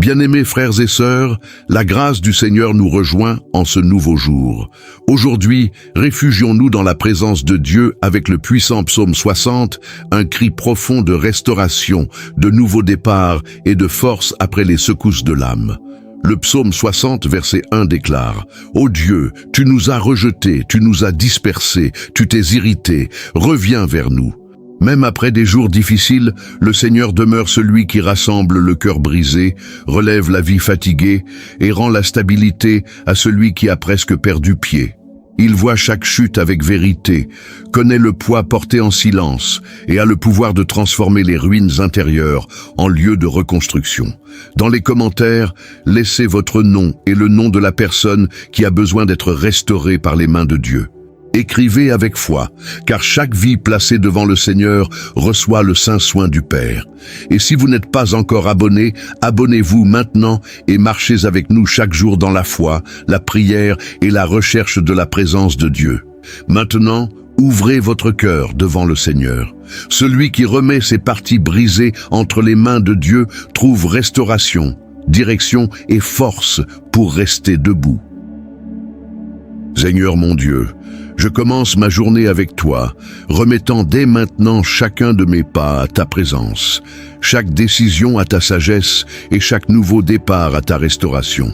Bien-aimés frères et sœurs, la grâce du Seigneur nous rejoint en ce nouveau jour. Aujourd'hui, réfugions-nous dans la présence de Dieu avec le puissant psaume 60, un cri profond de restauration, de nouveau départ et de force après les secousses de l'âme. Le psaume 60, verset 1 déclare « Ô Dieu, tu nous as rejetés, tu nous as dispersés, tu t'es irrité, reviens vers nous. » Même après des jours difficiles, le Seigneur demeure celui qui rassemble le cœur brisé, relève la vie fatiguée et rend la stabilité à celui qui a presque perdu pied. Il voit chaque chute avec vérité, connaît le poids porté en silence et a le pouvoir de transformer les ruines intérieures en lieu de reconstruction. Dans les commentaires, laissez votre nom et le nom de la personne qui a besoin d'être restaurée par les mains de Dieu. Écrivez avec foi, car chaque vie placée devant le Seigneur reçoit le saint soin du Père. Et si vous n'êtes pas encore abonné, abonnez-vous maintenant et marchez avec nous chaque jour dans la foi, la prière et la recherche de la présence de Dieu. Maintenant, ouvrez votre cœur devant le Seigneur. Celui qui remet ses parties brisées entre les mains de Dieu trouve restauration, direction et force pour rester debout. Seigneur mon Dieu, je commence ma journée avec toi, remettant dès maintenant chacun de mes pas à ta présence, chaque décision à ta sagesse et chaque nouveau départ à ta restauration.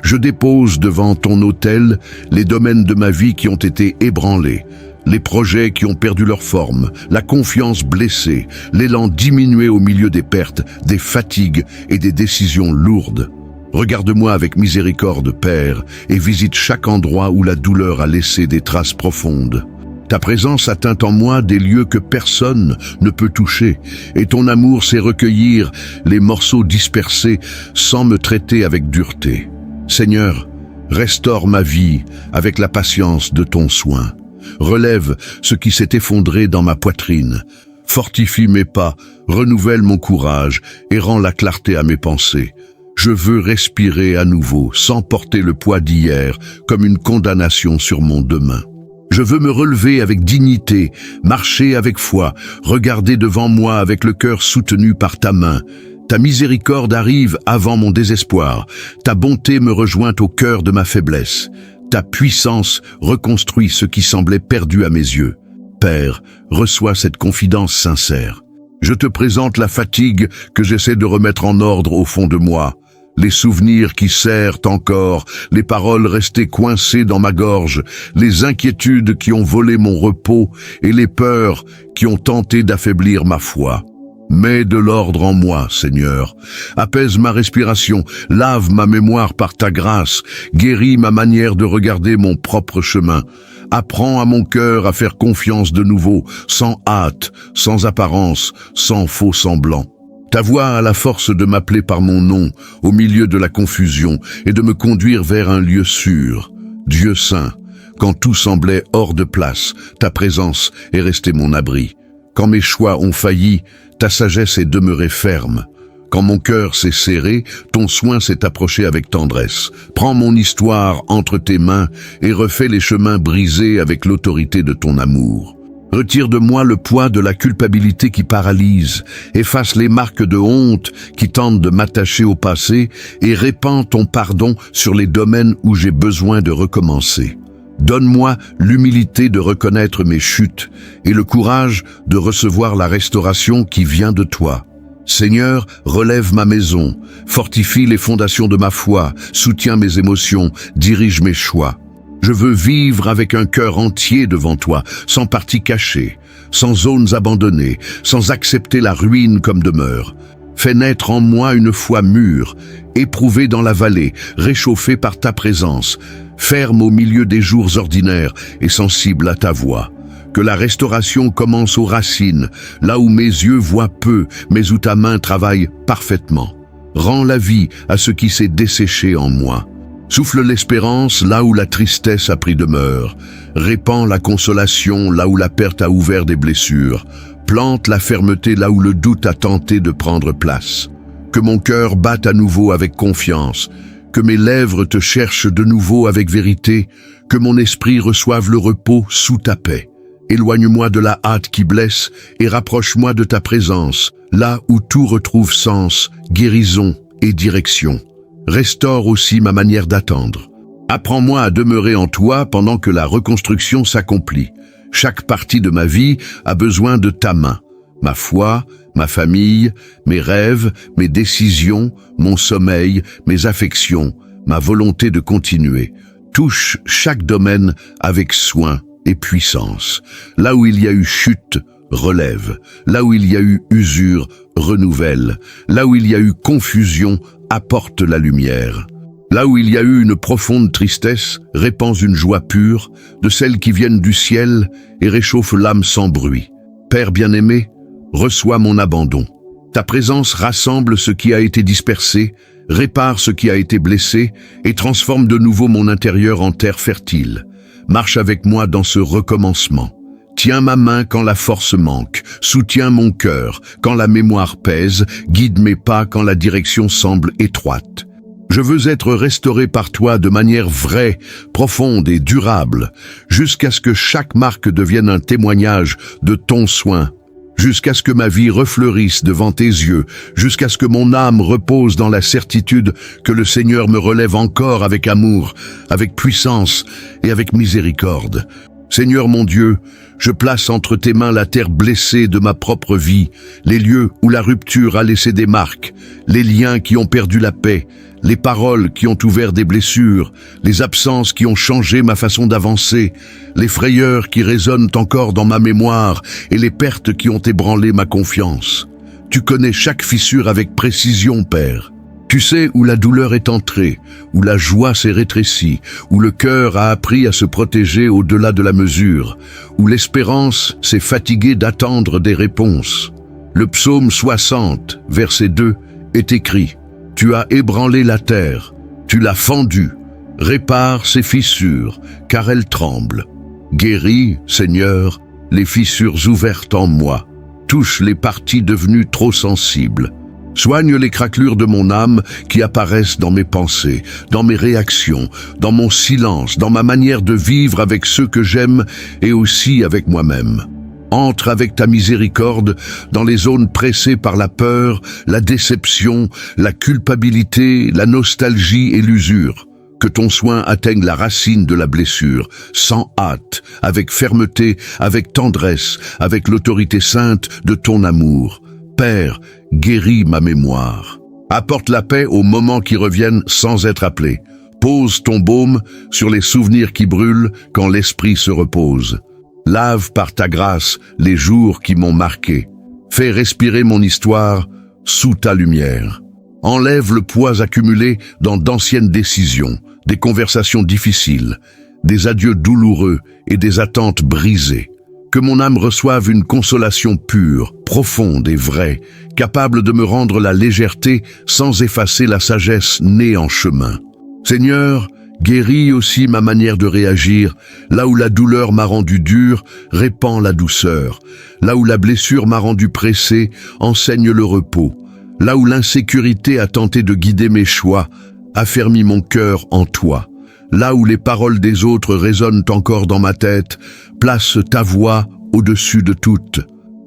Je dépose devant ton autel les domaines de ma vie qui ont été ébranlés, les projets qui ont perdu leur forme, la confiance blessée, l'élan diminué au milieu des pertes, des fatigues et des décisions lourdes. Regarde-moi avec miséricorde, Père, et visite chaque endroit où la douleur a laissé des traces profondes. Ta présence atteint en moi des lieux que personne ne peut toucher, et ton amour sait recueillir les morceaux dispersés sans me traiter avec dureté. Seigneur, restaure ma vie avec la patience de ton soin. Relève ce qui s'est effondré dans ma poitrine. Fortifie mes pas, renouvelle mon courage et rends la clarté à mes pensées. Je veux respirer à nouveau, sans porter le poids d'hier, comme une condamnation sur mon demain. Je veux me relever avec dignité, marcher avec foi, regarder devant moi avec le cœur soutenu par ta main. Ta miséricorde arrive avant mon désespoir, ta bonté me rejoint au cœur de ma faiblesse. Ta puissance reconstruit ce qui semblait perdu à mes yeux. Père, reçois cette confidence sincère. Je te présente la fatigue que j'essaie de remettre en ordre au fond de moi. Les souvenirs qui serrent encore, les paroles restées coincées dans ma gorge, les inquiétudes qui ont volé mon repos et les peurs qui ont tenté d'affaiblir ma foi. Mets de l'ordre en moi, Seigneur. Apaise ma respiration, lave ma mémoire par ta grâce, guéris ma manière de regarder mon propre chemin. Apprends à mon cœur à faire confiance de nouveau, sans hâte, sans apparence, sans faux semblant. Ta voix a la force de m'appeler par mon nom, au milieu de la confusion, et de me conduire vers un lieu sûr. Dieu saint, quand tout semblait hors de place, ta présence est restée mon abri. Quand mes choix ont failli, ta sagesse est demeurée ferme. Quand mon cœur s'est serré, ton soin s'est approché avec tendresse. Prends mon histoire entre tes mains et refais les chemins brisés avec l'autorité de ton amour. Retire de moi le poids de la culpabilité qui paralyse, efface les marques de honte qui tentent de m'attacher au passé et répands ton pardon sur les domaines où j'ai besoin de recommencer. Donne-moi l'humilité de reconnaître mes chutes et le courage de recevoir la restauration qui vient de toi. Seigneur, relève ma maison, fortifie les fondations de ma foi, soutiens mes émotions, dirige mes choix. Je veux vivre avec un cœur entier devant toi, sans partie cachée, sans zones abandonnées, sans accepter la ruine comme demeure. Fais naître en moi une foi mûre, éprouvée dans la vallée, réchauffée par ta présence, ferme au milieu des jours ordinaires et sensible à ta voix. Que la restauration commence aux racines, là où mes yeux voient peu, mais où ta main travaille parfaitement. Rends la vie à ce qui s'est desséché en moi. Souffle l'espérance là où la tristesse a pris demeure. Répands la consolation là où la perte a ouvert des blessures. Plante la fermeté là où le doute a tenté de prendre place. Que mon cœur batte à nouveau avec confiance. Que mes lèvres te cherchent de nouveau avec vérité. Que mon esprit reçoive le repos sous ta paix. Éloigne-moi de la hâte qui blesse et rapproche-moi de ta présence, là où tout retrouve sens, guérison et direction. Restaure aussi ma manière d'attendre. Apprends-moi à demeurer en toi pendant que la reconstruction s'accomplit. Chaque partie de ma vie a besoin de ta main. Ma foi, ma famille, mes rêves, mes décisions, mon sommeil, mes affections, ma volonté de continuer. Touche chaque domaine avec soin et puissance. Là où il y a eu chute, relève. Là où il y a eu usure, renouvelle. Là où il y a eu confusion, apporte la lumière. Là où il y a eu une profonde tristesse, répands une joie pure, de celles qui viennent du ciel et réchauffe l'âme sans bruit. Père bien-aimé, reçois mon abandon. Ta présence rassemble ce qui a été dispersé, répare ce qui a été blessé et transforme de nouveau mon intérieur en terre fertile. Marche avec moi dans ce recommencement. Tiens ma main quand la force manque, soutiens mon cœur quand la mémoire pèse, guide mes pas quand la direction semble étroite. Je veux être restauré par toi de manière vraie, profonde et durable, jusqu'à ce que chaque marque devienne un témoignage de ton soin, jusqu'à ce que ma vie refleurisse devant tes yeux, jusqu'à ce que mon âme repose dans la certitude que le Seigneur me relève encore avec amour, avec puissance et avec miséricorde. Seigneur mon Dieu, je place entre tes mains la terre blessée de ma propre vie, les lieux où la rupture a laissé des marques, les liens qui ont perdu la paix, les paroles qui ont ouvert des blessures, les absences qui ont changé ma façon d'avancer, les frayeurs qui résonnent encore dans ma mémoire et les pertes qui ont ébranlé ma confiance. Tu connais chaque fissure avec précision, Père. Tu sais où la douleur est entrée, où la joie s'est rétrécie, où le cœur a appris à se protéger au-delà de la mesure, où l'espérance s'est fatiguée d'attendre des réponses. Le psaume 60, verset 2, est écrit « Tu as ébranlé la terre, tu l'as fendue, répare ses fissures, car elles tremblent. Guéris, Seigneur, les fissures ouvertes en moi, touche les parties devenues trop sensibles. Soigne les craquelures de mon âme qui apparaissent dans mes pensées, dans mes réactions, dans mon silence, dans ma manière de vivre avec ceux que j'aime et aussi avec moi-même. Entre avec ta miséricorde dans les zones pressées par la peur, la déception, la culpabilité, la nostalgie et l'usure. Que ton soin atteigne la racine de la blessure, sans hâte, avec fermeté, avec tendresse, avec l'autorité sainte de ton amour. Père, guéris ma mémoire. Apporte la paix aux moments qui reviennent sans être appelés. Pose ton baume sur les souvenirs qui brûlent quand l'esprit se repose. Lave par ta grâce les jours qui m'ont marqué. Fais respirer mon histoire sous ta lumière. Enlève le poids accumulé dans d'anciennes décisions, des conversations difficiles, des adieux douloureux et des attentes brisées. Que mon âme reçoive une consolation pure, profonde et vraie, capable de me rendre la légèreté sans effacer la sagesse née en chemin. Seigneur, guéris aussi ma manière de réagir. Là où la douleur m'a rendu dur, répands la douceur. Là où la blessure m'a rendu pressé, enseigne le repos. Là où l'insécurité a tenté de guider mes choix, affermis mon cœur en toi. Là où les paroles des autres résonnent encore dans ma tête, place ta voix au-dessus de toutes.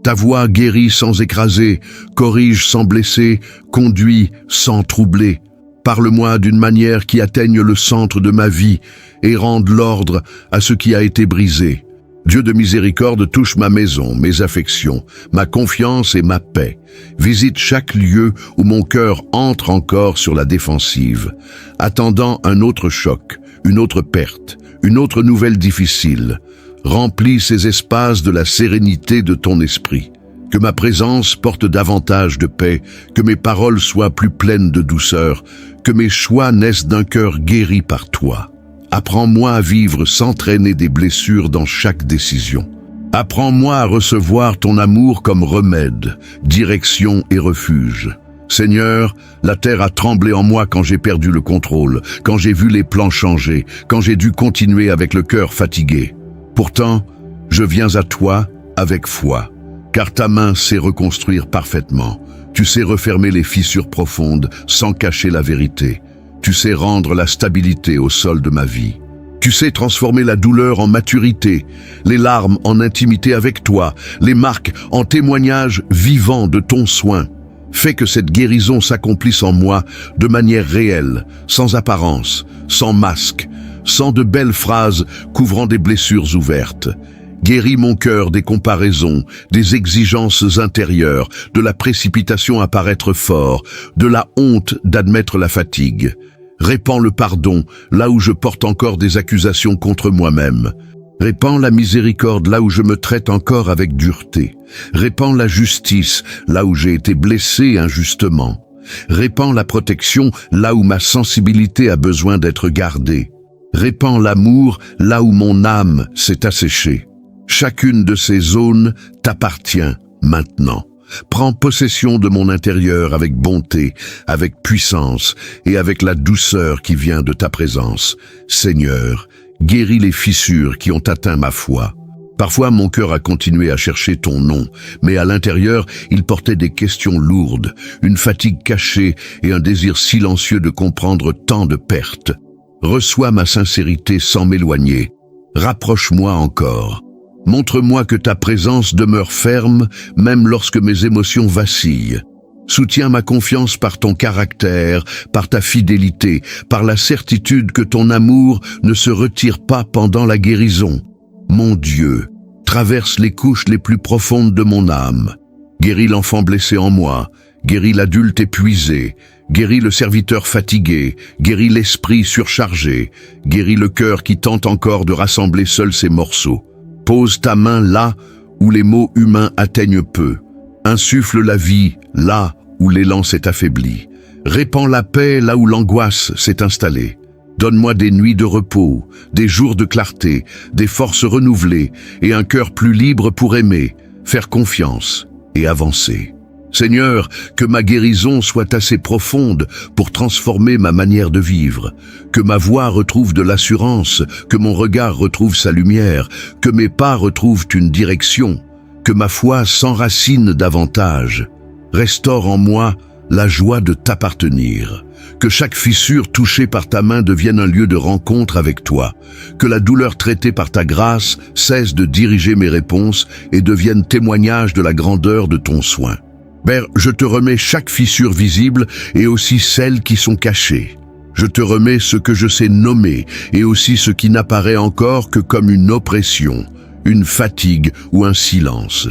Ta voix guérit sans écraser, corrige sans blesser, conduit sans troubler. Parle-moi d'une manière qui atteigne le centre de ma vie et rende l'ordre à ce qui a été brisé. Dieu de miséricorde, touche ma maison, mes affections, ma confiance et ma paix. Visite chaque lieu où mon cœur entre encore sur la défensive, attendant un autre choc, une autre perte, une autre nouvelle difficile. Remplis ces espaces de la sérénité de ton esprit. Que ma présence porte davantage de paix, que mes paroles soient plus pleines de douceur, que mes choix naissent d'un cœur guéri par toi. Apprends-moi à vivre sans traîner des blessures dans chaque décision. Apprends-moi à recevoir ton amour comme remède, direction et refuge. Seigneur, la terre a tremblé en moi quand j'ai perdu le contrôle, quand j'ai vu les plans changer, quand j'ai dû continuer avec le cœur fatigué. Pourtant, je viens à toi avec foi, car ta main sait reconstruire parfaitement. Tu sais refermer les fissures profondes sans cacher la vérité. Tu sais rendre la stabilité au sol de ma vie. Tu sais transformer la douleur en maturité, les larmes en intimité avec toi, les marques en témoignage vivant de ton soin. Fais que cette guérison s'accomplisse en moi de manière réelle, sans apparence, sans masque, sans de belles phrases couvrant des blessures ouvertes. Guéris mon cœur des comparaisons, des exigences intérieures, de la précipitation à paraître fort, de la honte d'admettre la fatigue. Répands le pardon là où je porte encore des accusations contre moi-même. Répands la miséricorde là où je me traite encore avec dureté. Répands la justice là où j'ai été blessé injustement. Répands la protection là où ma sensibilité a besoin d'être gardée. Répands l'amour là où mon âme s'est asséchée. Chacune de ces zones t'appartient maintenant. Prends possession de mon intérieur avec bonté, avec puissance et avec la douceur qui vient de ta présence. Seigneur, guéris les fissures qui ont atteint ma foi. Parfois, mon cœur a continué à chercher ton nom, mais à l'intérieur, il portait des questions lourdes, une fatigue cachée et un désir silencieux de comprendre tant de pertes. Reçois ma sincérité sans m'éloigner. Rapproche-moi encore. Montre-moi que ta présence demeure ferme, même lorsque mes émotions vacillent. Soutiens ma confiance par ton caractère, par ta fidélité, par la certitude que ton amour ne se retire pas pendant la guérison. Mon Dieu, traverse les couches les plus profondes de mon âme. Guéris l'enfant blessé en moi, guéris l'adulte épuisé, guéris le serviteur fatigué, guéris l'esprit surchargé, guéris le cœur qui tente encore de rassembler seul ses morceaux. Pose ta main là où les mots humains atteignent peu. Insuffle la vie là où l'élan s'est affaibli. Répands la paix là où l'angoisse s'est installée. Donne-moi des nuits de repos, des jours de clarté, des forces renouvelées et un cœur plus libre pour aimer, faire confiance et avancer. Seigneur, que ma guérison soit assez profonde pour transformer ma manière de vivre, que ma voix retrouve de l'assurance, que mon regard retrouve sa lumière, que mes pas retrouvent une direction, que ma foi s'enracine davantage. Restaure en moi la joie de t'appartenir, que chaque fissure touchée par ta main devienne un lieu de rencontre avec toi, que la douleur traitée par ta grâce cesse de diriger mes réponses et devienne témoignage de la grandeur de ton soin. Père, je te remets chaque fissure visible et aussi celles qui sont cachées. Je te remets ce que je sais nommer et aussi ce qui n'apparaît encore que comme une oppression, une fatigue ou un silence.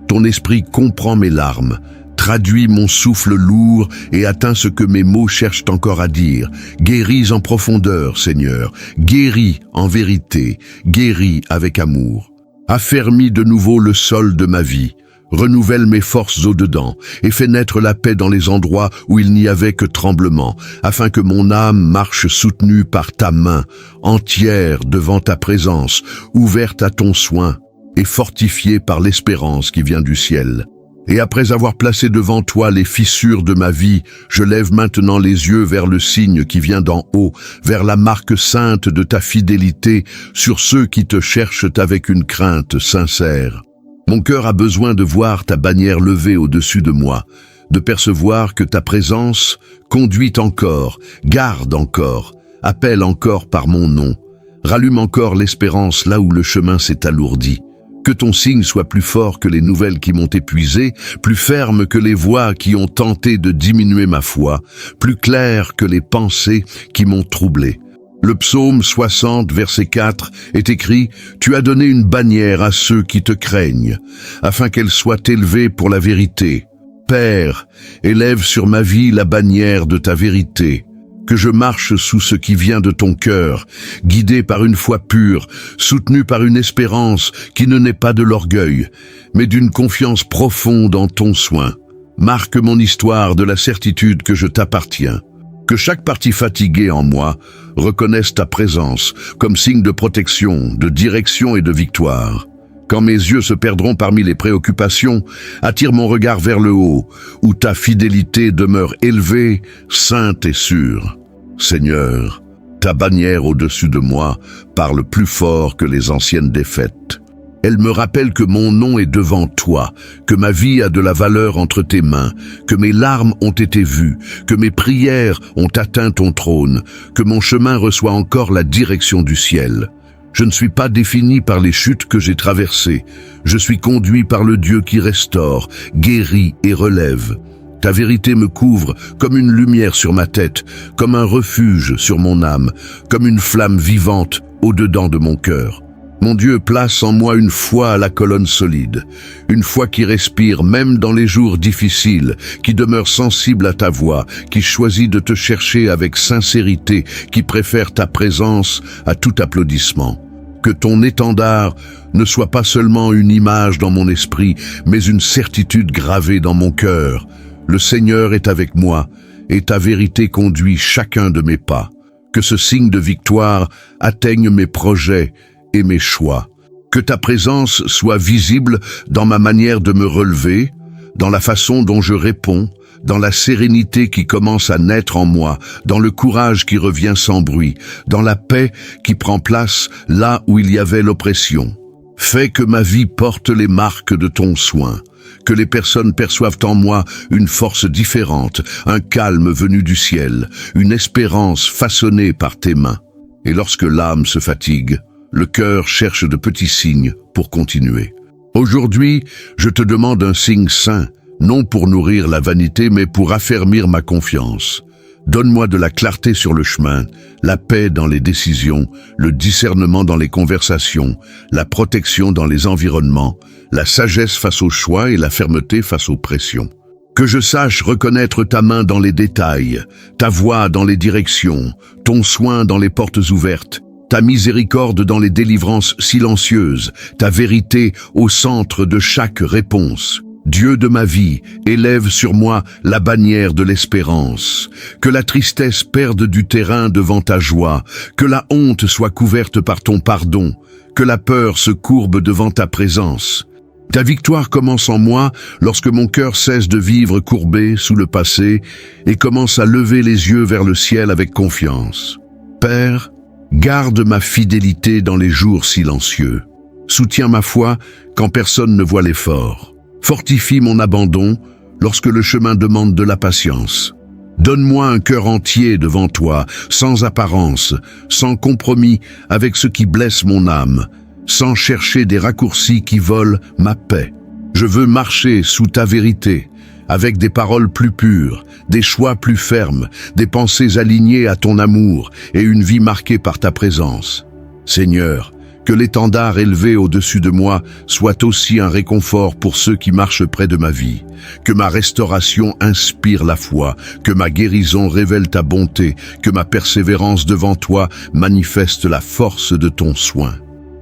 Ton esprit comprend mes larmes, traduit mon souffle lourd et atteint ce que mes mots cherchent encore à dire. Guéris en profondeur, Seigneur, guéris en vérité, guéris avec amour. Affermis de nouveau le sol de ma vie. Renouvelle mes forces au-dedans et fais naître la paix dans les endroits où il n'y avait que tremblement, afin que mon âme marche soutenue par ta main, entière devant ta présence, ouverte à ton soin et fortifiée par l'espérance qui vient du ciel. Et après avoir placé devant toi les fissures de ma vie, je lève maintenant les yeux vers le signe qui vient d'en haut, vers la marque sainte de ta fidélité sur ceux qui te cherchent avec une crainte sincère. Mon cœur a besoin de voir ta bannière levée au-dessus de moi, de percevoir que ta présence conduit encore, garde encore, appelle encore par mon nom, rallume encore l'espérance là où le chemin s'est alourdi. Que ton signe soit plus fort que les nouvelles qui m'ont épuisé, plus ferme que les voix qui ont tenté de diminuer ma foi, plus clair que les pensées qui m'ont troublé. Le psaume 60, verset 4, est écrit « Tu as donné une bannière à ceux qui te craignent, afin qu'elle soit élevée pour la vérité. Père, élève sur ma vie la bannière de ta vérité. Que je marche sous ce qui vient de ton cœur, guidé par une foi pure, soutenu par une espérance qui ne naît pas de l'orgueil, mais d'une confiance profonde en ton soin. Marque mon histoire de la certitude que je t'appartiens. Que chaque partie fatiguée en moi reconnaisse ta présence comme signe de protection, de direction et de victoire. Quand mes yeux se perdront parmi les préoccupations, attire mon regard vers le haut, où ta fidélité demeure élevée, sainte et sûre. Seigneur, ta bannière au-dessus de moi parle plus fort que les anciennes défaites. Elle me rappelle que mon nom est devant toi, que ma vie a de la valeur entre tes mains, que mes larmes ont été vues, que mes prières ont atteint ton trône, que mon chemin reçoit encore la direction du ciel. Je ne suis pas défini par les chutes que j'ai traversées. Je suis conduit par le Dieu qui restaure, guérit et relève. Ta vérité me couvre comme une lumière sur ma tête, comme un refuge sur mon âme, comme une flamme vivante au-dedans de mon cœur. Mon Dieu place en moi une foi à la colonne solide, une foi qui respire même dans les jours difficiles, qui demeure sensible à ta voix, qui choisit de te chercher avec sincérité, qui préfère ta présence à tout applaudissement. Que ton étendard ne soit pas seulement une image dans mon esprit, mais une certitude gravée dans mon cœur. Le Seigneur est avec moi, et ta vérité conduit chacun de mes pas. Que ce signe de victoire atteigne mes projets et mes choix. Que ta présence soit visible dans ma manière de me relever, dans la façon dont je réponds, dans la sérénité qui commence à naître en moi, dans le courage qui revient sans bruit, dans la paix qui prend place là où il y avait l'oppression. Fais que ma vie porte les marques de ton soin, que les personnes perçoivent en moi une force différente, un calme venu du ciel, une espérance façonnée par tes mains. Et lorsque l'âme se fatigue, le cœur cherche de petits signes pour continuer. Aujourd'hui, je te demande un signe saint, non pour nourrir la vanité, mais pour affermir ma confiance. Donne-moi de la clarté sur le chemin, la paix dans les décisions, le discernement dans les conversations, la protection dans les environnements, la sagesse face aux choix et la fermeté face aux pressions. Que je sache reconnaître ta main dans les détails, ta voix dans les directions, ton soin dans les portes ouvertes, ta miséricorde dans les délivrances silencieuses, ta vérité au centre de chaque réponse. Dieu de ma vie, élève sur moi la bannière de l'espérance. Que la tristesse perde du terrain devant ta joie, que la honte soit couverte par ton pardon, que la peur se courbe devant ta présence. Ta victoire commence en moi lorsque mon cœur cesse de vivre courbé sous le passé et commence à lever les yeux vers le ciel avec confiance. Père, garde ma fidélité dans les jours silencieux. Soutiens ma foi quand personne ne voit l'effort. Fortifie mon abandon lorsque le chemin demande de la patience. Donne-moi un cœur entier devant toi, sans apparence, sans compromis avec ce qui blesse mon âme, sans chercher des raccourcis qui volent ma paix. Je veux marcher sous ta vérité, avec des paroles plus pures, des choix plus fermes, des pensées alignées à ton amour et une vie marquée par ta présence. Seigneur, que l'étendard élevé au-dessus de moi soit aussi un réconfort pour ceux qui marchent près de ma vie. Que ma restauration inspire la foi, que ma guérison révèle ta bonté, que ma persévérance devant toi manifeste la force de ton soin.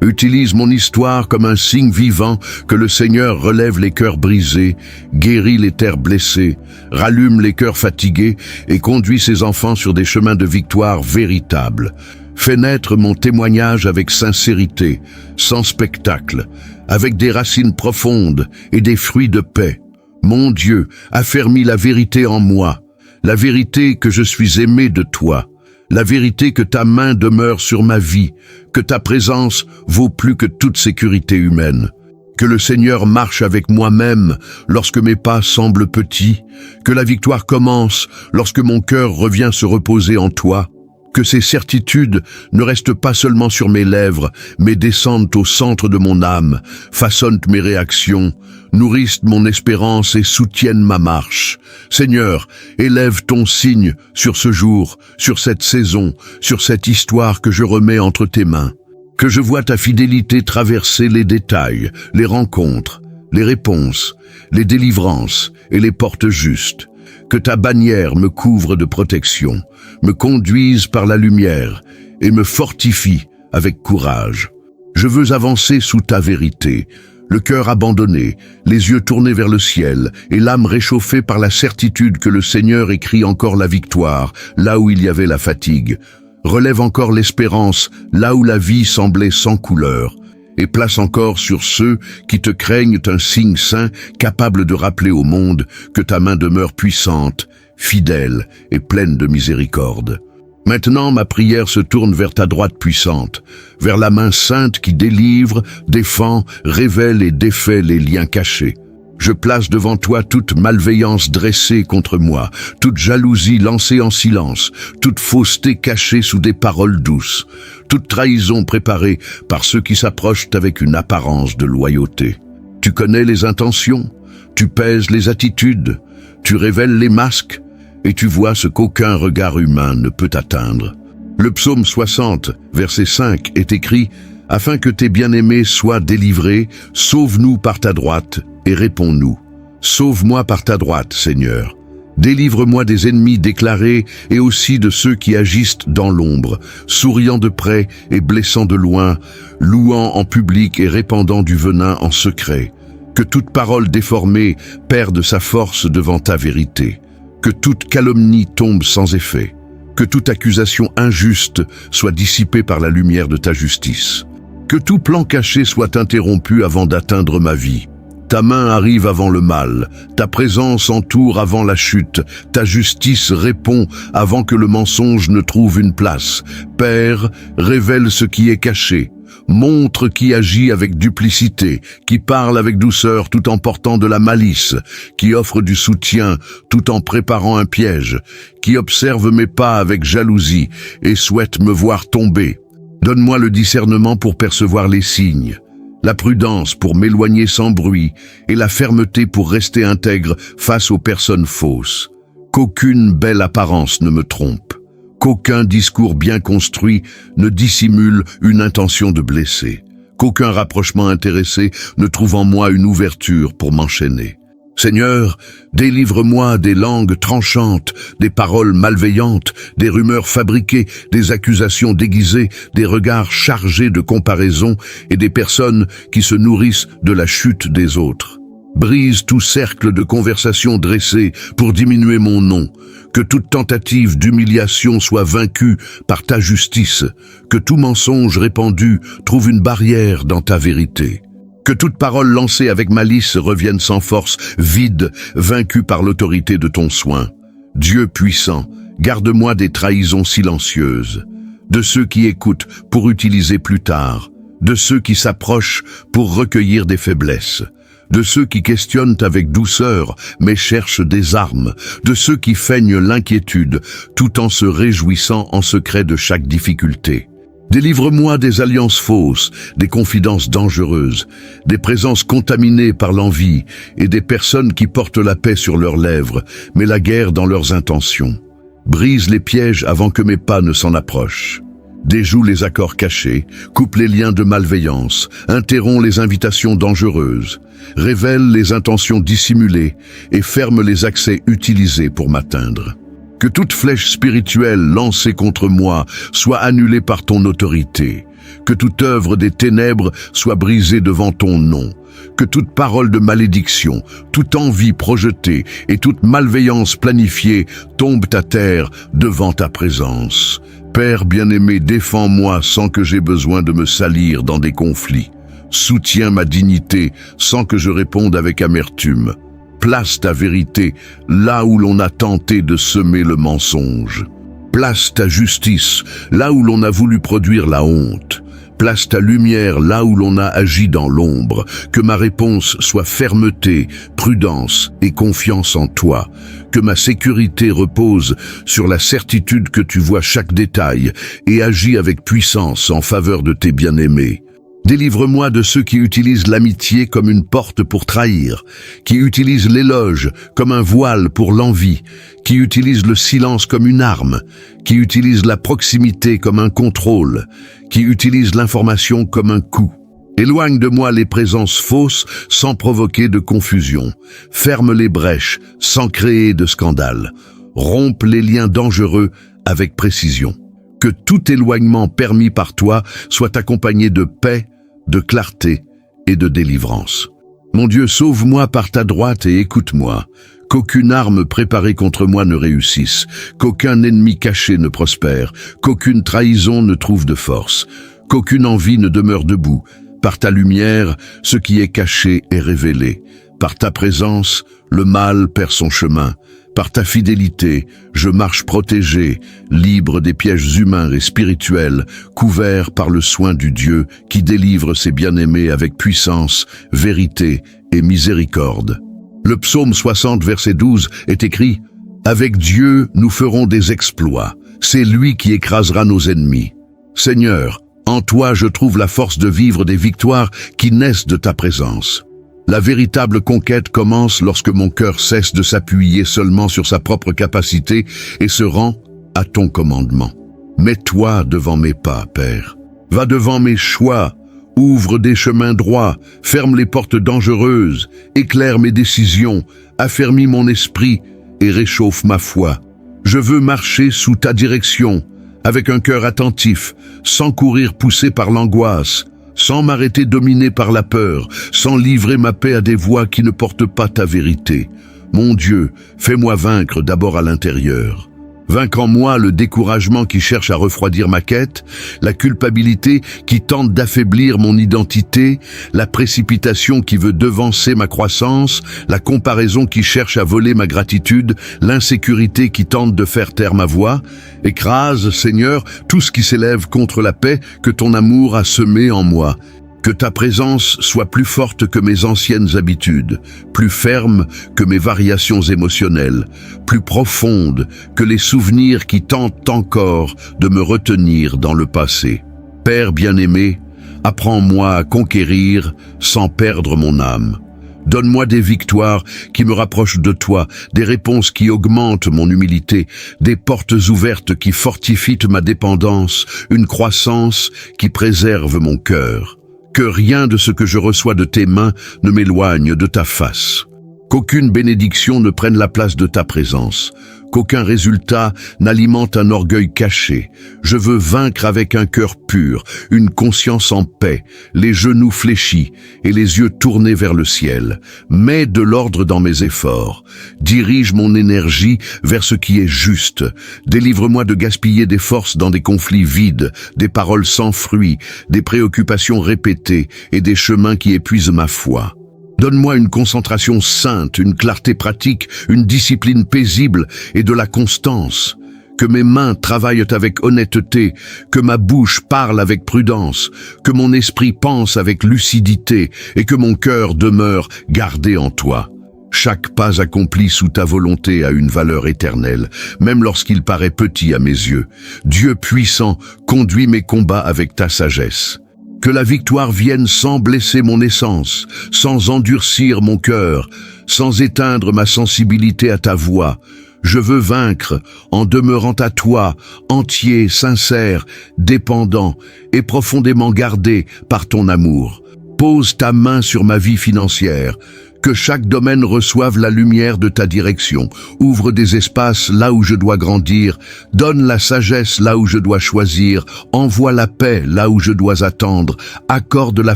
Utilise mon histoire comme un signe vivant que le Seigneur relève les cœurs brisés, guérit les terres blessées, rallume les cœurs fatigués et conduit ses enfants sur des chemins de victoire véritables. Fais naître mon témoignage avec sincérité, sans spectacle, avec des racines profondes et des fruits de paix. Mon Dieu, affermis la vérité en moi, la vérité que je suis aimé de toi, la vérité que ta main demeure sur ma vie, que ta présence vaut plus que toute sécurité humaine. Que le Seigneur marche avec moi-même lorsque mes pas semblent petits, que la victoire commence lorsque mon cœur revient se reposer en toi. Que ces certitudes ne restent pas seulement sur mes lèvres, mais descendent au centre de mon âme, façonnent mes réactions, nourrissent mon espérance et soutiennent ma marche. Seigneur, élève ton signe sur ce jour, sur cette saison, sur cette histoire que je remets entre tes mains. Que je vois ta fidélité traverser les détails, les rencontres, les réponses, les délivrances et les portes justes. Que ta bannière me couvre de protection, me conduise par la lumière et me fortifie avec courage. Je veux avancer sous ta vérité, le cœur abandonné, les yeux tournés vers le ciel et l'âme réchauffée par la certitude que le Seigneur écrit encore la victoire, là où il y avait la fatigue. Relève encore l'espérance, là où la vie semblait sans couleur. Et place encore sur ceux qui te craignent un signe saint capable de rappeler au monde que ta main demeure puissante, fidèle et pleine de miséricorde. Maintenant, ma prière se tourne vers ta droite puissante, vers la main sainte qui délivre, défend, révèle et défait les liens cachés. Je place devant toi toute malveillance dressée contre moi, toute jalousie lancée en silence, toute fausseté cachée sous des paroles douces, toute trahison préparée par ceux qui s'approchent avec une apparence de loyauté. Tu connais les intentions, tu pèses les attitudes, Tu révèles les masques et tu vois ce qu'aucun regard humain ne peut atteindre. Le psaume 60, verset 5 est écrit « Afin que tes bien-aimés soient délivrés, sauve-nous par ta droite et réponds-nous. Sauve-moi par ta droite, Seigneur. Délivre-moi des ennemis déclarés et aussi de ceux qui agissent dans l'ombre, souriant de près et blessant de loin, louant en public et répandant du venin en secret. Que toute parole déformée perde sa force devant ta vérité. Que toute calomnie tombe sans effet. Que toute accusation injuste soit dissipée par la lumière de ta justice. Que tout plan caché soit interrompu avant d'atteindre ma vie. Ta main arrive avant le mal, ta présence entoure avant la chute, ta justice répond avant que le mensonge ne trouve une place. Père, révèle ce qui est caché. Montre qui agit avec duplicité, qui parle avec douceur tout en portant de la malice, qui offre du soutien tout en préparant un piège, qui observe mes pas avec jalousie et souhaite me voir tomber. Donne-moi le discernement pour percevoir les signes, la prudence pour m'éloigner sans bruit et la fermeté pour rester intègre face aux personnes fausses. Qu'aucune belle apparence ne me trompe. Qu'aucun discours bien construit ne dissimule une intention de blesser. Qu'aucun rapprochement intéressé ne trouve en moi une ouverture pour m'enchaîner. Seigneur, délivre-moi des langues tranchantes, des paroles malveillantes, des rumeurs fabriquées, des accusations déguisées, des regards chargés de comparaison et des personnes qui se nourrissent de la chute des autres. Brise tout cercle de conversation dressé pour diminuer mon nom. Que toute tentative d'humiliation soit vaincue par ta justice. Que tout mensonge répandu trouve une barrière dans ta vérité. Que toute parole lancée avec malice revienne sans force, vide, vaincue par l'autorité de ton soin. Dieu puissant, garde-moi des trahisons silencieuses, de ceux qui écoutent pour utiliser plus tard, de ceux qui s'approchent pour recueillir des faiblesses, de ceux qui questionnent avec douceur mais cherchent des armes, de ceux qui feignent l'inquiétude tout en se réjouissant en secret de chaque difficulté. Délivre-moi des alliances fausses, des confidences dangereuses, des présences contaminées par l'envie et des personnes qui portent la paix sur leurs lèvres, mais la guerre dans leurs intentions. Brise les pièges avant que mes pas ne s'en approchent. Déjoue les accords cachés, coupe les liens de malveillance, interrompt les invitations dangereuses, révèle les intentions dissimulées et ferme les accès utilisés pour m'atteindre. Que toute flèche spirituelle lancée contre moi soit annulée par ton autorité. Que toute œuvre des ténèbres soit brisée devant ton nom. Que toute parole de malédiction, toute envie projetée et toute malveillance planifiée tombent à terre devant ta présence. Père bien-aimé, défends-moi sans que j'aie besoin de me salir dans des conflits. Soutiens ma dignité sans que je réponde avec amertume. Place ta vérité là où l'on a tenté de semer le mensonge. Place ta justice là où l'on a voulu produire la honte. Place ta lumière là où l'on a agi dans l'ombre. Que ma réponse soit fermeté, prudence et confiance en toi. Que ma sécurité repose sur la certitude que tu vois chaque détail et agis avec puissance en faveur de tes bien-aimés. Délivre-moi de ceux qui utilisent l'amitié comme une porte pour trahir, qui utilisent l'éloge comme un voile pour l'envie, qui utilisent le silence comme une arme, qui utilisent la proximité comme un contrôle, qui utilisent l'information comme un coup. Éloigne de moi les présences fausses sans provoquer de confusion. Ferme les brèches sans créer de scandale. Rompe les liens dangereux avec précision. Que tout éloignement permis par toi soit accompagné de paix, de clarté et de délivrance. Mon Dieu, sauve-moi par ta droite et écoute-moi. Qu'aucune arme préparée contre moi ne réussisse, qu'aucun ennemi caché ne prospère, qu'aucune trahison ne trouve de force, qu'aucune envie ne demeure debout. Par ta lumière, ce qui est caché est révélé. Par ta présence, le mal perd son chemin. Par ta fidélité, je marche protégé, libre des pièges humains et spirituels, couvert par le soin du Dieu qui délivre ses bien-aimés avec puissance, vérité et miséricorde. Le psaume 60, verset 12 est écrit « Avec Dieu, nous ferons des exploits. C'est lui qui écrasera nos ennemis. Seigneur, en toi je trouve la force de vivre des victoires qui naissent de ta présence. La véritable conquête commence lorsque mon cœur cesse de s'appuyer seulement sur sa propre capacité et se rend à ton commandement. Mets-toi devant mes pas, Père. Va devant mes choix, ouvre des chemins droits, ferme les portes dangereuses, éclaire mes décisions, affermis mon esprit et réchauffe ma foi. Je veux marcher sous ta direction, avec un cœur attentif, sans courir poussé par l'angoisse, sans m'arrêter dominé par la peur, sans livrer ma paix à des voix qui ne portent pas ta vérité. Mon Dieu, fais-moi vaincre d'abord à l'intérieur. Vaincre en moi le découragement qui cherche à refroidir ma quête, la culpabilité qui tente d'affaiblir mon identité, la précipitation qui veut devancer ma croissance, la comparaison qui cherche à voler ma gratitude, l'insécurité qui tente de faire taire ma voix. Écrase, Seigneur, tout ce qui s'élève contre la paix que ton amour a semé en moi. Que ta présence soit plus forte que mes anciennes habitudes, plus ferme que mes variations émotionnelles, plus profonde que les souvenirs qui tentent encore de me retenir dans le passé. Père bien-aimé, apprends-moi à conquérir sans perdre mon âme. Donne-moi des victoires qui me rapprochent de toi, des réponses qui augmentent mon humilité, des portes ouvertes qui fortifient ma dépendance, une croissance qui préserve mon cœur. Que rien de ce que je reçois de tes mains ne m'éloigne de ta face. Qu'aucune bénédiction ne prenne la place de ta présence. Qu'aucun résultat n'alimente un orgueil caché. Je veux vaincre avec un cœur pur, une conscience en paix, les genoux fléchis et les yeux tournés vers le ciel. Mets de l'ordre dans mes efforts. Dirige mon énergie vers ce qui est juste. Délivre-moi de gaspiller des forces dans des conflits vides, des paroles sans fruit, des préoccupations répétées et des chemins qui épuisent ma foi. Donne-moi une concentration sainte, une clarté pratique, une discipline paisible et de la constance. Que mes mains travaillent avec honnêteté, que ma bouche parle avec prudence, que mon esprit pense avec lucidité et que mon cœur demeure gardé en toi. Chaque pas accompli sous ta volonté a une valeur éternelle, même lorsqu'il paraît petit à mes yeux. Dieu puissant, conduis mes combats avec ta sagesse. Que la victoire vienne sans blesser mon essence, sans endurcir mon cœur, sans éteindre ma sensibilité à ta voix. Je veux vaincre en demeurant à toi, entier, sincère, dépendant et profondément gardé par ton amour. Pose ta main sur ma vie financière. Que chaque domaine reçoive la lumière de ta direction. Ouvre des espaces là où je dois grandir. Donne la sagesse là où je dois choisir. Envoie la paix là où je dois attendre. Accorde la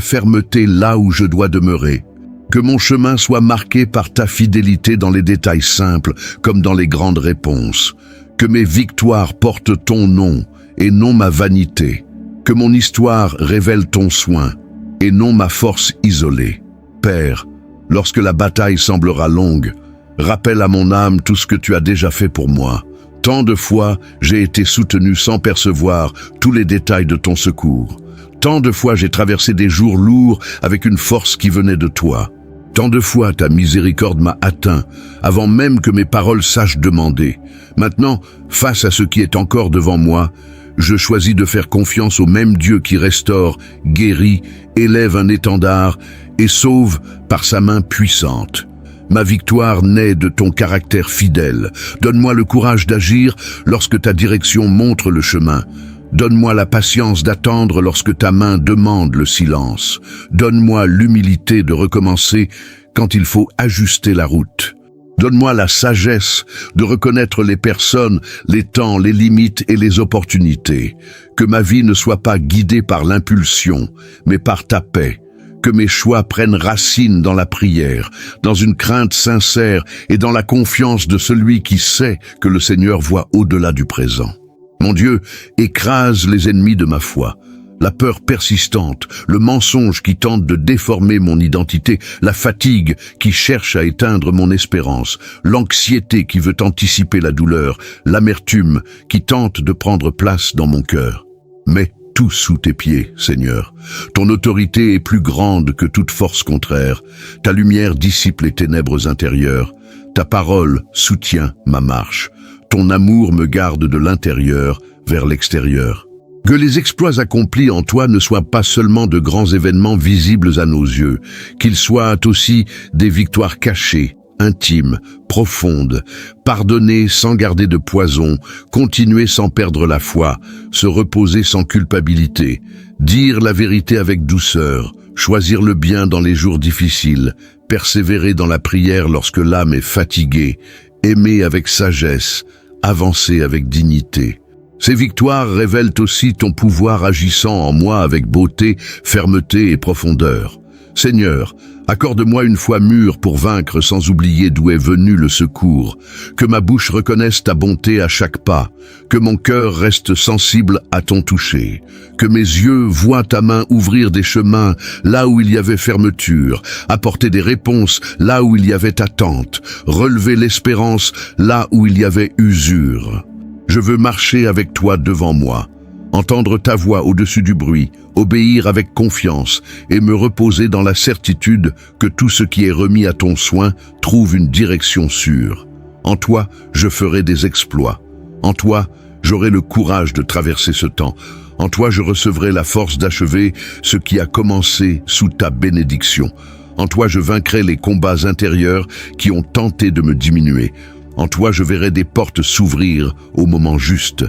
fermeté là où je dois demeurer. Que mon chemin soit marqué par ta fidélité dans les détails simples comme dans les grandes réponses. Que mes victoires portent ton nom et non ma vanité. Que mon histoire révèle ton soin et non ma force isolée. Père, lorsque la bataille semblera longue, rappelle à mon âme tout ce que tu as déjà fait pour moi. Tant de fois, j'ai été soutenu sans percevoir tous les détails de ton secours. Tant de fois, j'ai traversé des jours lourds avec une force qui venait de toi. Tant de fois, ta miséricorde m'a atteint, avant même que mes paroles sachent demander. Maintenant, face à ce qui est encore devant moi, je choisis de faire confiance au même Dieu qui restaure, guérit, élève un étendard et sauve par sa main puissante. Ma victoire naît de ton caractère fidèle. Donne-moi le courage d'agir lorsque ta direction montre le chemin. Donne-moi la patience d'attendre lorsque ta main demande le silence. Donne-moi l'humilité de recommencer quand il faut ajuster la route. Donne-moi la sagesse de reconnaître les personnes, les temps, les limites et les opportunités. Que ma vie ne soit pas guidée par l'impulsion, mais par ta paix. Que mes choix prennent racine dans la prière, dans une crainte sincère et dans la confiance de celui qui sait que le Seigneur voit au-delà du présent. Mon Dieu, écrase les ennemis de ma foi. La peur persistante, le mensonge qui tente de déformer mon identité, la fatigue qui cherche à éteindre mon espérance, l'anxiété qui veut anticiper la douleur, l'amertume qui tente de prendre place dans mon cœur. Mets tout sous tes pieds, Seigneur. Ton autorité est plus grande que toute force contraire. Ta lumière dissipe les ténèbres intérieures. Ta parole soutient ma marche. Ton amour me garde de l'intérieur vers l'extérieur. Que les exploits accomplis en toi ne soient pas seulement de grands événements visibles à nos yeux, qu'ils soient aussi des victoires cachées, intimes, profondes, pardonner sans garder de poison, continuer sans perdre la foi, se reposer sans culpabilité, dire la vérité avec douceur, choisir le bien dans les jours difficiles, persévérer dans la prière lorsque l'âme est fatiguée, aimer avec sagesse, avancer avec dignité. Ces victoires révèlent aussi ton pouvoir agissant en moi avec beauté, fermeté et profondeur. Seigneur, accorde-moi une foi mûre pour vaincre sans oublier d'où est venu le secours, que ma bouche reconnaisse ta bonté à chaque pas, que mon cœur reste sensible à ton toucher, que mes yeux voient ta main ouvrir des chemins là où il y avait fermeture, apporter des réponses là où il y avait attente, relever l'espérance là où il y avait usure. Je veux marcher avec toi devant moi, entendre ta voix au-dessus du bruit, obéir avec confiance et me reposer dans la certitude que tout ce qui est remis à ton soin trouve une direction sûre. En toi, je ferai des exploits. En toi, j'aurai le courage de traverser ce temps. En toi, je recevrai la force d'achever ce qui a commencé sous ta bénédiction. En toi, je vaincrai les combats intérieurs qui ont tenté de me diminuer. En toi, je verrai des portes s'ouvrir au moment juste.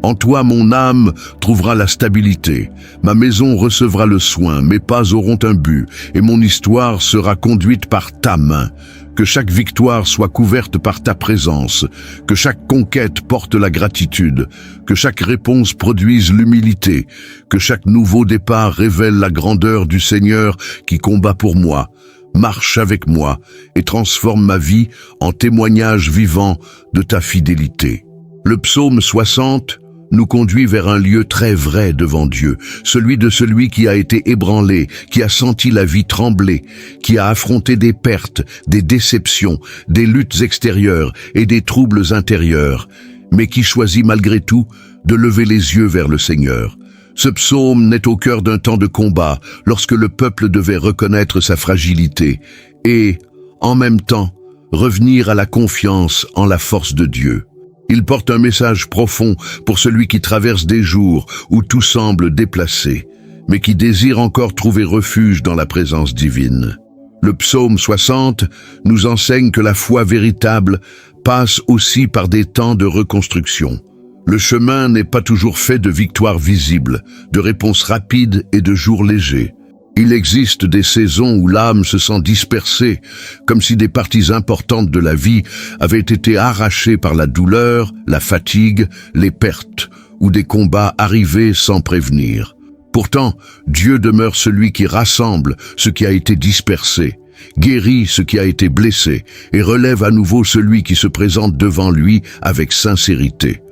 En toi, mon âme trouvera la stabilité. Ma maison recevra le soin, mes pas auront un but, et mon histoire sera conduite par ta main. Que chaque victoire soit couverte par ta présence, que chaque conquête porte la gratitude, que chaque réponse produise l'humilité, que chaque nouveau départ révèle la grandeur du Seigneur qui combat pour moi. Marche avec moi et transforme ma vie en témoignage vivant de ta fidélité. Le psaume 60 nous conduit vers un lieu très vrai devant Dieu, celui de celui qui a été ébranlé, qui a senti la vie trembler, qui a affronté des pertes, des déceptions, des luttes extérieures et des troubles intérieurs, mais qui choisit malgré tout de lever les yeux vers le Seigneur. Ce psaume naît au cœur d'un temps de combat, lorsque le peuple devait reconnaître sa fragilité et, en même temps, revenir à la confiance en la force de Dieu. Il porte un message profond pour celui qui traverse des jours où tout semble déplacé, mais qui désire encore trouver refuge dans la présence divine. Le psaume 60 nous enseigne que la foi véritable passe aussi par des temps de reconstruction. Le chemin n'est pas toujours fait de victoires visibles, de réponses rapides et de jours légers. Il existe des saisons où l'âme se sent dispersée, comme si des parties importantes de la vie avaient été arrachées par la douleur, la fatigue, les pertes, ou des combats arrivés sans prévenir. Pourtant, Dieu demeure celui qui rassemble ce qui a été dispersé, guérit ce qui a été blessé et relève à nouveau celui qui se présente devant lui avec sincérité.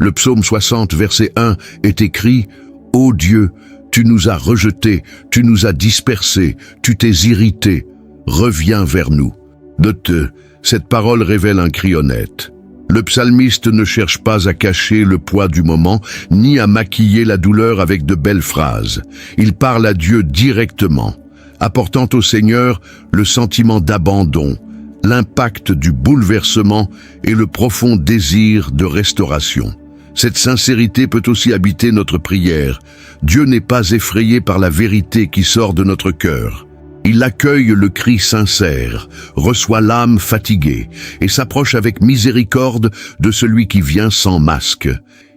Le psaume 60, verset 1 est écrit « Ô Dieu, tu nous as rejetés, tu nous as dispersés, tu t'es irrité, reviens vers nous. » Cette parole révèle un cri honnête. Le psalmiste ne cherche pas à cacher le poids du moment, ni à maquiller la douleur avec de belles phrases. Il parle à Dieu directement, apportant au Seigneur le sentiment d'abandon, l'impact du bouleversement et le profond désir de restauration. Cette sincérité peut aussi habiter notre prière. Dieu n'est pas effrayé par la vérité qui sort de notre cœur. Il accueille le cri sincère, reçoit l'âme fatiguée et s'approche avec miséricorde de celui qui vient sans masque.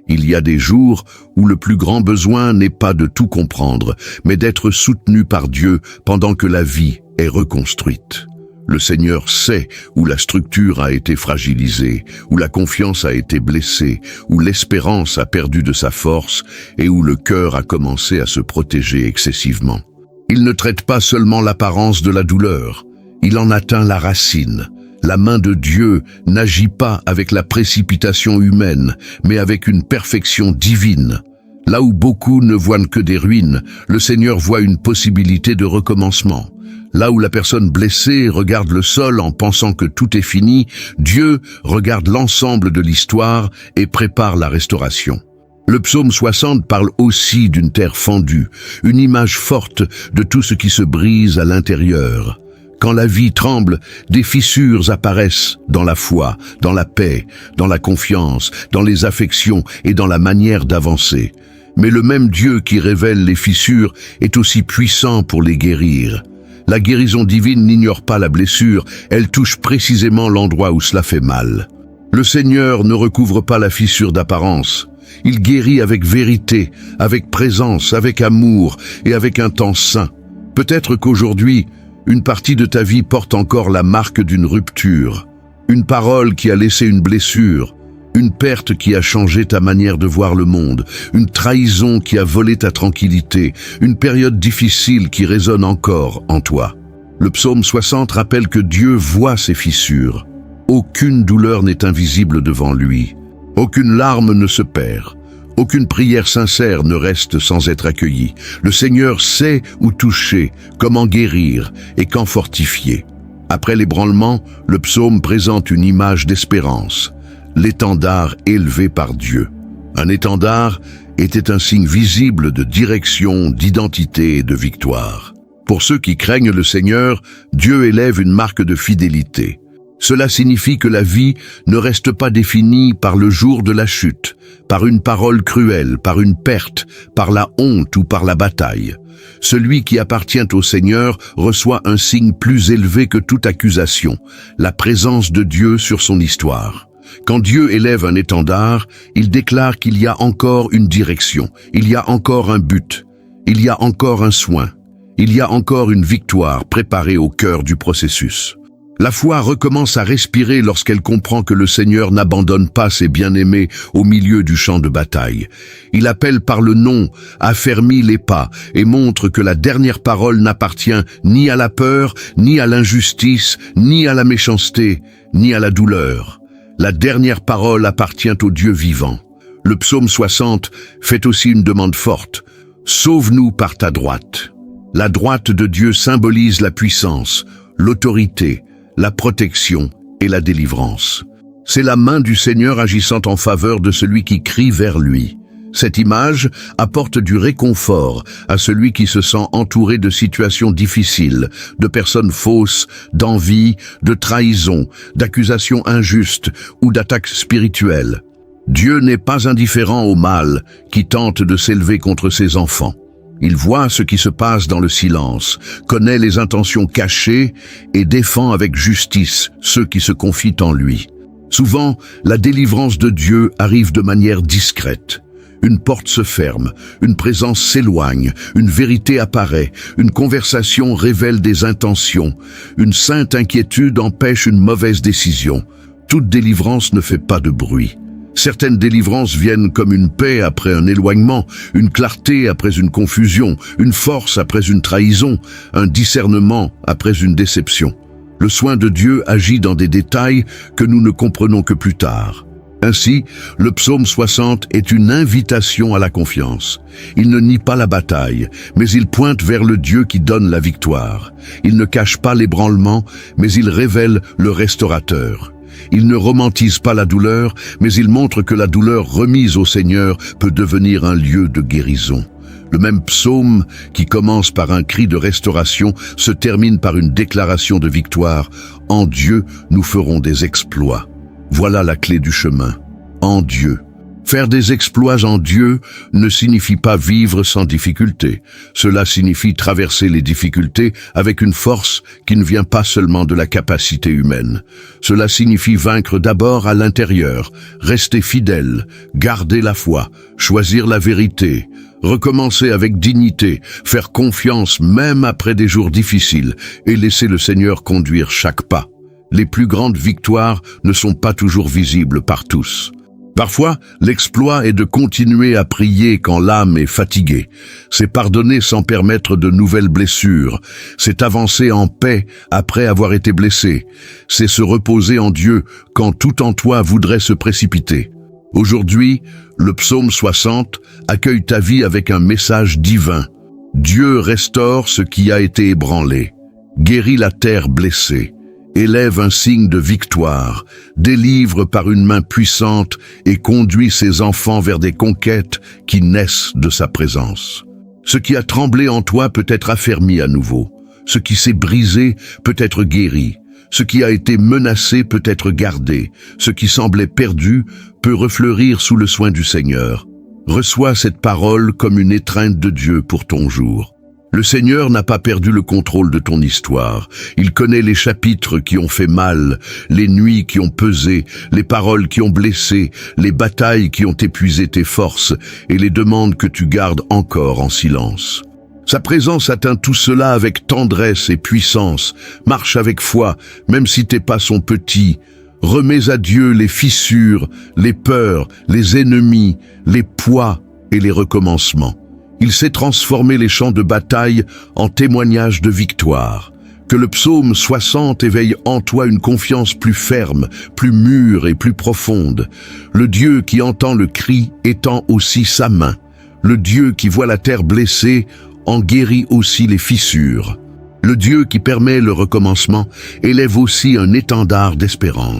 Il y a des jours où le plus grand besoin n'est pas de tout comprendre, mais d'être soutenu par Dieu pendant que la vie est reconstruite. Le Seigneur sait où la structure a été fragilisée, où la confiance a été blessée, où l'espérance a perdu de sa force et où le cœur a commencé à se protéger excessivement. Il ne traite pas seulement l'apparence de la douleur, il en atteint la racine. La main de Dieu n'agit pas avec la précipitation humaine, mais avec une perfection divine. Là où beaucoup ne voient que des ruines, le Seigneur voit une possibilité de recommencement. Là où la personne blessée regarde le sol en pensant que tout est fini, Dieu regarde l'ensemble de l'histoire et prépare la restauration. Le psaume 60 parle aussi d'une terre fendue, une image forte de tout ce qui se brise à l'intérieur. Quand la vie tremble, des fissures apparaissent dans la foi, dans la paix, dans la confiance, dans les affections et dans la manière d'avancer. Mais le même Dieu qui révèle les fissures est aussi puissant pour les guérir. La guérison divine n'ignore pas la blessure, elle touche précisément l'endroit où cela fait mal. Le Seigneur ne recouvre pas la fissure d'apparence. Il guérit avec vérité, avec présence, avec amour et avec un temps saint. Peut-être qu'aujourd'hui, une partie de ta vie porte encore la marque d'une rupture, une parole qui a laissé une blessure, une perte qui a changé ta manière de voir le monde, une trahison qui a volé ta tranquillité, une période difficile qui résonne encore en toi. Le psaume 60 rappelle que Dieu voit ces fissures. Aucune douleur n'est invisible devant lui. Aucune larme ne se perd. Aucune prière sincère ne reste sans être accueillie. Le Seigneur sait où toucher, comment guérir et quand fortifier. Après l'ébranlement, le psaume présente une image d'espérance. L'étendard élevé par Dieu. Un étendard était un signe visible de direction, d'identité et de victoire. Pour ceux qui craignent le Seigneur, Dieu élève une marque de fidélité. Cela signifie que la vie ne reste pas définie par le jour de la chute, par une parole cruelle, par une perte, par la honte ou par la bataille. Celui qui appartient au Seigneur reçoit un signe plus élevé que toute accusation, la présence de Dieu sur son histoire. Quand Dieu élève un étendard, il déclare qu'il y a encore une direction, il y a encore un but, il y a encore un soin, il y a encore une victoire préparée au cœur du processus. La foi recommence à respirer lorsqu'elle comprend que le Seigneur n'abandonne pas ses bien-aimés au milieu du champ de bataille. Il appelle par le nom, affermit les pas et montre que la dernière parole n'appartient ni à la peur, ni à l'injustice, ni à la méchanceté, ni à la douleur. La dernière parole appartient au Dieu vivant. Le psaume 60 fait aussi une demande forte. Sauve-nous par ta droite. La droite de Dieu symbolise la puissance, l'autorité, la protection et la délivrance. C'est la main du Seigneur agissant en faveur de celui qui crie vers lui. Cette image apporte du réconfort à celui qui se sent entouré de situations difficiles, de personnes fausses, d'envie, de trahison, d'accusations injustes ou d'attaques spirituelles. Dieu n'est pas indifférent au mal qui tente de s'élever contre ses enfants. Il voit ce qui se passe dans le silence, connaît les intentions cachées et défend avec justice ceux qui se confient en lui. Souvent, la délivrance de Dieu arrive de manière discrète. Une porte se ferme, une présence s'éloigne, une vérité apparaît, une conversation révèle des intentions, une sainte inquiétude empêche une mauvaise décision. Toute délivrance ne fait pas de bruit. Certaines délivrances viennent comme une paix après un éloignement, une clarté après une confusion, une force après une trahison, un discernement après une déception. Le soin de Dieu agit dans des détails que nous ne comprenons que plus tard. Ainsi, le psaume 60 est une invitation à la confiance. Il ne nie pas la bataille, mais il pointe vers le Dieu qui donne la victoire. Il ne cache pas l'ébranlement, mais il révèle le restaurateur. Il ne romantise pas la douleur, mais il montre que la douleur remise au Seigneur peut devenir un lieu de guérison. Le même psaume, qui commence par un cri de restauration, se termine par une déclaration de victoire. En Dieu, nous ferons des exploits. Voilà la clé du chemin. En Dieu. Faire des exploits en Dieu ne signifie pas vivre sans difficulté. Cela signifie traverser les difficultés avec une force qui ne vient pas seulement de la capacité humaine. Cela signifie vaincre d'abord à l'intérieur, rester fidèle, garder la foi, choisir la vérité, recommencer avec dignité, faire confiance même après des jours difficiles et laisser le Seigneur conduire chaque pas. Les plus grandes victoires ne sont pas toujours visibles par tous. Parfois, l'exploit est de continuer à prier quand l'âme est fatiguée. C'est pardonner sans permettre de nouvelles blessures. C'est avancer en paix après avoir été blessé. C'est se reposer en Dieu quand tout en toi voudrait se précipiter. Aujourd'hui, le psaume 60 accueille ta vie avec un message divin. Dieu restaure ce qui a été ébranlé, guérit la terre blessée, élève un signe de victoire, délivre par une main puissante et conduit ses enfants vers des conquêtes qui naissent de sa présence. Ce qui a tremblé en toi peut être affermi à nouveau. Ce qui s'est brisé peut être guéri. Ce qui a été menacé peut être gardé. Ce qui semblait perdu peut refleurir sous le soin du Seigneur. Reçois cette parole comme une étreinte de Dieu pour ton jour. Le Seigneur n'a pas perdu le contrôle de ton histoire. Il connaît les chapitres qui ont fait mal, les nuits qui ont pesé, les paroles qui ont blessé, les batailles qui ont épuisé tes forces et les demandes que tu gardes encore en silence. Sa présence atteint tout cela avec tendresse et puissance. Marche avec foi, même si tes pas sont petits. Remets à Dieu les fissures, les peurs, les ennemis, les poids et les recommencements. Il sait transformer les champs de bataille en témoignages de victoire. Que le psaume 60 éveille en toi une confiance plus ferme, plus mûre et plus profonde. Le Dieu qui entend le cri étend aussi sa main. Le Dieu qui voit la terre blessée en guérit aussi les fissures. Le Dieu qui permet le recommencement élève aussi un étendard d'espérance.